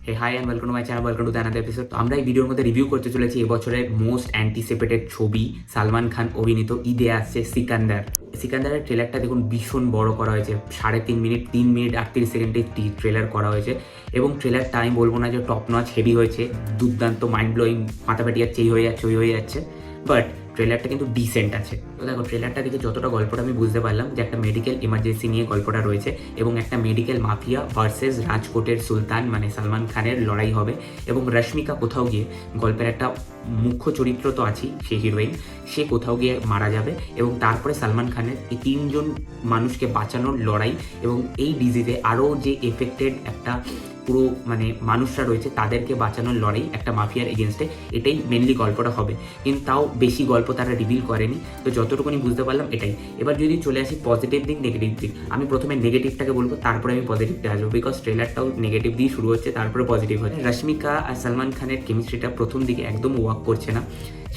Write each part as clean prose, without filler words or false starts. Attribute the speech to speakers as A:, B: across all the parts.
A: Hey hi and welcome to my channel, welcome to the another episode. আমরা এই ভিডিওর মধ্যে রিভিউ করতে চলেছি এবছরের মোস্ট অ্যান্টিসিপেটেড ছবি, সালমান খান অভিনীত ঈদে আসছে সিকান্দার। সিকান্দারের ট্রেলারটা দেখুন ভীষণ বড় করা হয়েছে, 3.5 মিনিট 3 মিনিট 38 সেকেন্ডে ট্রেলার করা হয়েছে। এবং ট্রেলারটা আমি বলবো না যে টপ নচ হেভি হয়েছে, দুর্দান্ত মাইন্ড ব্লোয়িং, মাথা ফাটি যাচ্ছে, এই হয়ে যাচ্ছে ওই হয়ে যাচ্ছে, বাট ট্রেলারটা কিন্তু ডিসেন্ট আছে। তো দেখো, ট্রেলারটা দেখে যতটা গল্পটা আমি বুঝতে পারলাম যে একটা মেডিকেল ইমার্জেন্সি নিয়ে গল্পটা রয়েছে এবং একটা মেডিকেল মাফিয়া ভার্সেস রাজকোটের সুলতান মানে সালমান খানের লড়াই হবে। এবং রশ্মিকা কোথাও গিয়ে, গল্পের একটা মুখ্য চরিত্র তো আছেই, সে হিরোইন, সে কোথাও গিয়ে মারা যাবে এবং তারপরে সালমান খানের এই 3জন মানুষকে বাঁচানোর লড়াই এবং এই ডিজিজে আরও যে এফেক্টেড একটা পুরো মানে মানুষরা রয়েছে তাদেরকে বাঁচানোর লড়াই একটা মাফিয়ার এগেনস্টে, এটাই মেনলি গল্পটা হবে। কিন্তু তাও বেশি গল্প তারা রিভিল করেনি, তো যতটুকুনি বুঝতে পারলাম এটাই। এবার যদি চলে আসি পজিটিভ দিক নেগেটিভ দিক, আমি প্রথমে নেগেটিভটাকে বলবো, তারপরে আমি পজিটিভটা আসবো, বিকজ ট্রেলারটাও নেগেটিভ দিয়ে শুরু হচ্ছে তারপরে পজিটিভ হচ্ছে। রশ্মিকা আর সালমান খানের কেমিস্ট্রিটা প্রথম দিকে একদম ওয়ার্ক করছে না,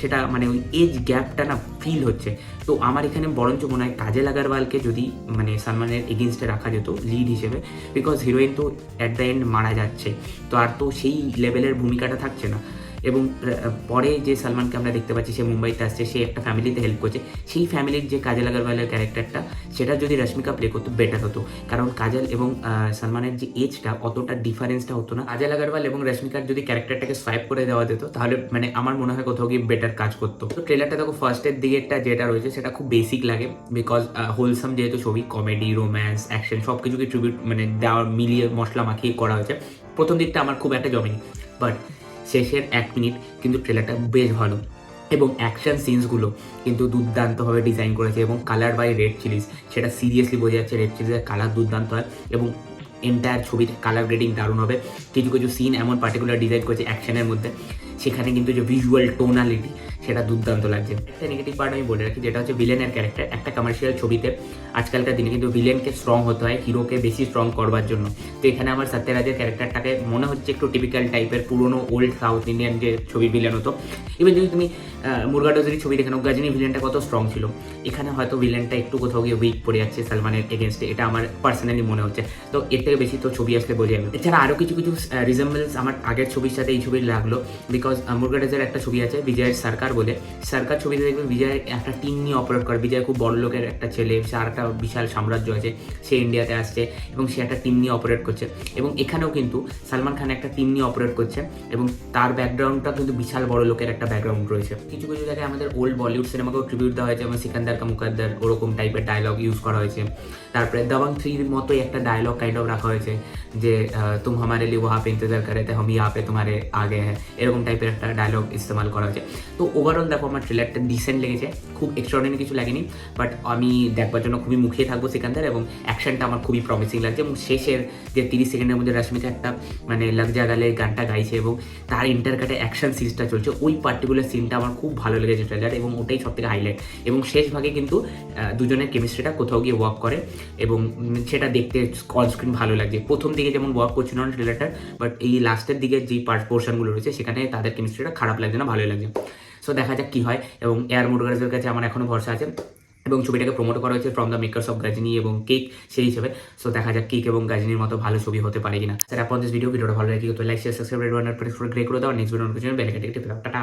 A: সেটা মানে ওই এজ গ্যাপটা না ফিল হচ্ছে। তো আমার এখানে বরঞ্চ মনে হয় কাজল আগারওয়ালকে যদি মানে সালমানের এগেনস্টে রাখা যেত লিড হিসেবে, বিকজ হিরোইন তো অ্যাট দ্য এন্ড মারা যাচ্ছে, তো আর তো সেই লেভেলের ভূমিকাটা থাকছে না। এবং পরে যে সালমানকে আমরা দেখতে পাচ্ছি, সে মুম্বাইতে আসছে, সে একটা ফ্যামিলিতে হেল্প করছে, সেই ফ্যামিলির যে কাজল আগারওয়ালের ক্যারেক্টারটা, সেটা যদি রশ্মিকা প্লে করতো বেটার হতো, কারণ কাজল এবং সালমানের যে এজটা অতটা ডিফারেন্সটা হতো না। কাজল আগারওয়াল এবং রশ্মিকার যদি ক্যারেক্টারটাকে সোয়াইপ করে দেওয়া যেত তাহলে মানে আমার মনে হয় কোথাও গিয়ে বেটার কাজ করতো। তো ট্রেলারটা দেখো, ফার্স্টের দিকেরটা যেটা রয়েছে সেটা খুব বেসিক লাগে, বিকজ হোলসাম যেহেতু ছবি, কমেডি, রোম্যান্স, অ্যাকশন সব কিছুকে ট্রিবিউট মানে দেওয়া মিলিয়ে মশলা মাখিয়ে করা হয়েছে। প্রথম দিকটা আমার খুব একটা জমেনি, বাট শেষের 1 মিনিট কিন্তু ট্রেলারটা বেশ ভালো এবং অ্যাকশন সিনসগুলো কিন্তু দুর্দান্তভাবে ডিজাইন করেছে। এবং কালার বাই রেড চিলিজ, সেটা সিরিয়াসলি বোঝা যাচ্ছে, রেড চিলিজের কালার দুর্দান্ত হয় এবং এন্টায়ার ছবিতে কালার গ্রেডিং দারুণ হবে। কিছু কিছু সিন এমন পার্টিকুলার ডিজাইন করেছে অ্যাকশনের মধ্যে, সেখানে কিন্তু যে ভিজুয়াল টোনালিটি সেটা দুর্দান্ত লাগছে। একটা নেগেটিভ পার্ট আমি বলে রাখি, যেটা হচ্ছে ভিলেনের ক্যারেক্টার। একটা কমার্শিয়াল ছবিতে আজকালকার দিনে কিন্তু ভিলেনকে স্ট্রং হতে হয় হিরোকে বেশি স্ট্রং করবার জন্য। তো এখানে আমার সত্যরাজের ক্যারেক্টারটাকে মনে হচ্ছে একটু টিপিক্যাল টাইপের পুরোনো ওল্ড সাউথ ইন্ডিয়ান যে ছবির ভিলেন হতো। ইভেন যদি তুমি মুরগাডোজের ছবি দেখে নাও, গাজনি ভিলেনটা কত স্ট্রং ছিল, এখানে হয়তো ভিলেনটা একটু কোথাও গিয়ে উইক পড়ে যাচ্ছে সালমানের এগেনস্টে, এটা আমার পার্সোনালি মনে হচ্ছে। তো এর থেকে বেশি তো ছবি আসলে বোঝা যাবে। এছাড়া আরও কিছু কিছু রিজেম্বলেন্স আমার আগের ছবির সাথে এই ছবির লাগলো, বিকজ মুরগাডোজের একটা ছবি আছে বিজয়ের সরকার বলে, সরকার ছবিতে দেখবে বিজয় একটা টিম নিয়ে অপারেট করে। বিজয় খুব বড় লোকের একটা ছেলে, সে আর একটা বিশাল সাম্রাজ্য আছে, সে ইন্ডিয়াতে আসছে এবং সে একটা টিম নিয়ে অপারেট করছে। এবং এখানেও কিন্তু সালমান খান একটা টিম নিয়ে অপারেট করছে এবং তার ব্যাকগ্রাউন্ডটা কিন্তু বিশাল বড় লোকের একটা ব্যাকগ্রাউন্ড রয়েছে। কিছু কিছু জায়গায় আমাদের ওল্ড বলিউড সিনেমাকেও ট্রিবিউট দেওয়া হয়েছে, যেমন সিকান্দার কা মুকদ্দর, ওরকম টাইপের ডায়লগ ইউজ করা হয়েছে। তারপরে দবং 3-র মতোই একটা ডায়লগ কাইন্ড অফ রাখা হয়েছে, যে তুম হামারে লিয়ে ওহা পে ইন্তজার করে थे, हम यहाँ पे तुम्हारे आगे हैं, এরকম টাইপের একটা ডায়লগ ইস্তেমাল করা হয়েছে। তো ওভারঅল দেখো, আমার ট্রেলারটা ডিসেন্ট লেগেছে, খুব এক্সট্রাঅর্ডিনারি কিছু লাগেনি, বাট আমি দেখবার জন্য খুবই মুখিয়ে থাকবো সিকান্দার। এবং অ্যাকশনটা আমার খুবই প্রমিসিং লাগছে এবং শেষের যে 30 সেকেন্ডের মধ্যে রশ্মিকা একটা মানে লাগ যা গালে গানটা গাইছে এবং তার ইন্টারকাটে অ্যাকশন সিনটা চলছে, ওই পার্টিকুলার সিনটা আমার খুব ভালো লেগেছে ট্রেলার, এবং ওটাই সব থেকে হাইলাইট। এবং শেষ ভাগে কিন্তু দুজনের কেমিস্ট্রিটা কোথাও গিয়ে ওয়ার্ক করে এবং সেটা দেখতে অন স্ক্রিন ভালো লাগছে। প্রথম দিকে যেমন ওয়ার্ক করছিল না ট্রেলারটার, বাট এই লাস্টের দিকে যেই পোর্শনগুলো রয়েছে সেখানে তাদের কেমিস্ট্রিটা খারাপ লাগছে না, ভালোই লাগছে। সো দেখা যাক কী হয়। এবং এয়ার মুরগার্সের কাছে আমার এখনও ভরসা আছে এবং ছবিটাকে প্রমোট করা হয়েছে from the makers of Ghajini এবং কেক সেই হিসেবে। সো দেখা যাক কেক এবং গাজনির মতো ভালো ছবি হতে পারে কিনা। স্যার আপন দিস ভিডিওটা ভালো লাগে তো like share subscribe red button press করে গ্রে করে দাও। নেক্সট ভিডিও বেল আইকনটি টিপে দাও। টাটা।